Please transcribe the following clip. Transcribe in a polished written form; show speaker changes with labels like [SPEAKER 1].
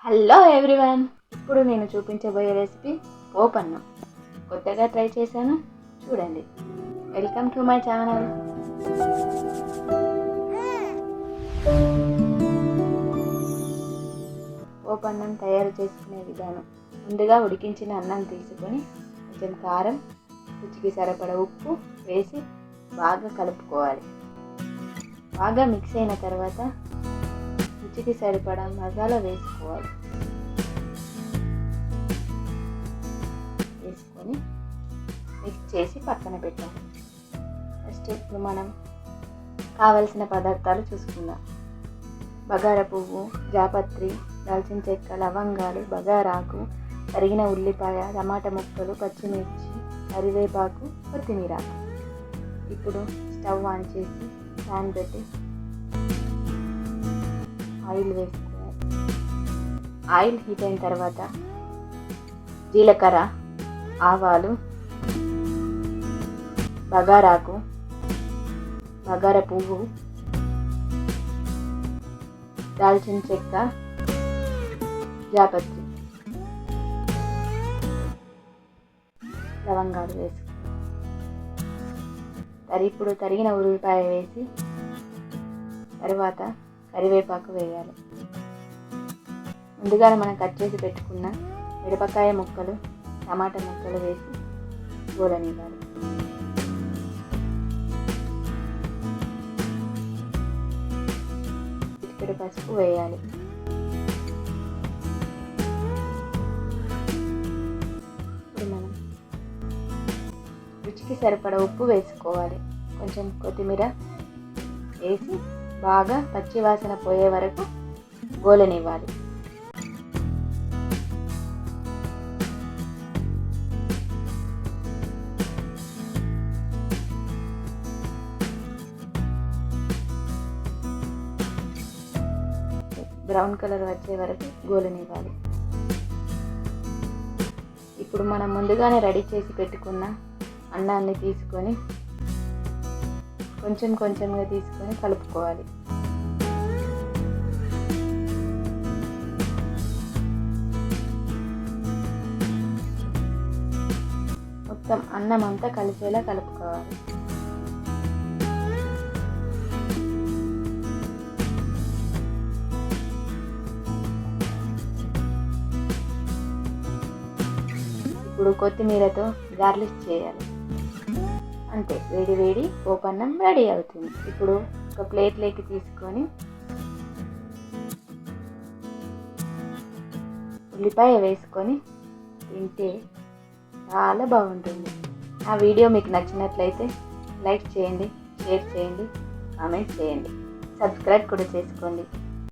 [SPEAKER 1] Hello everyone, ఇప్పుడు నేను చూపించబోయే రెసిపీ పోపన్నం. కొత్తగా ట్రై చేశాను, చూడండి. Welcome to my channel. పోపన్నం తయారు చేసుకునే విధానం: ముందుగా ఉడికించిన అన్నం తీసుకొని కొంచెం కారం, రుచికి సరిపడా ఉప్పు వేసి బాగా కలుపుకోవాలి. బాగా మిక్స్ అయిన తర్వాత రుచికి సరిపడా మసాలా వేసుకోవాలి. వేసుకొని మిక్స్ చేసి పక్కన పెట్టాలి. నెక్స్ట్ ఇప్పుడు మనం కావలసిన పదార్థాలు చూసుకుందాం. బగారా పువ్వు, జాపత్రి, దాల్చిన చెక్క, లవంగాలు, బగారాకు, తరిగిన ఉల్లిపాయ, టమాటా ముక్కలు, పచ్చిమిర్చి, కరివేపాకు, కొత్తిమీర. ఇప్పుడు స్టవ్ ఆన్ చేసి ప్యాన్ పెట్టి ఆయిల్ వేసుకోవాలి. ఆయిల్ హీట్ అయిన తర్వాత జీలకర్ర, ఆవాలు, బగారాకు, బగారా పువ్వు, దాల్చిన చెక్క, జాపత్రి, లవంగాలు వేసుకోవాలి. ఇప్పుడు తరిగిన ఉల్లిపాయ వేసి తర్వాత కరివేపాకు వేయాలి. ముందుగా మనం కట్ చేసి పెట్టుకున్న మిరపకాయ ముక్కలు, టమాటా ముక్కలు వేసి గోలనివ్వాలి. చిటికెడు పసుపు వేయాలి. ఇప్పుడు మనం రుచికి సరిపడా ఉప్పు వేసుకోవాలి. కొంచెం కొత్తిమీర వేసి బాగా పచ్చి వాసన పోయే వరకు గోలనివ్వాలి. బ్రౌన్ కలర్ వచ్చే వరకు గోలనివ్వాలి. ఇప్పుడు మనం ముందుగానే రెడీ చేసి పెట్టుకున్న అన్నాన్ని తీసుకొని కొంచెం కొంచెంగా తీసుకొని కలుపుకోవాలి. మొత్తం అన్నం అంతా కలిసేలా కలుపుకోవాలి. ఇప్పుడు కొత్తిమీరతో గార్లిష్ చేయాలి. అంతే, వేడి వేడి పోపన్నం రెడీ అవుతుంది. ఇప్పుడు ఒక ప్లేట్లోకి తీసుకొని ఉల్లిపాయ వేసుకొని తింటే చాలా బాగుంటుంది. ఆ వీడియో మీకు నచ్చినట్లయితే లైక్ చేయండి, షేర్ చేయండి, కామెంట్ చేయండి, సబ్స్క్రైబ్ కూడా చేసుకోండి.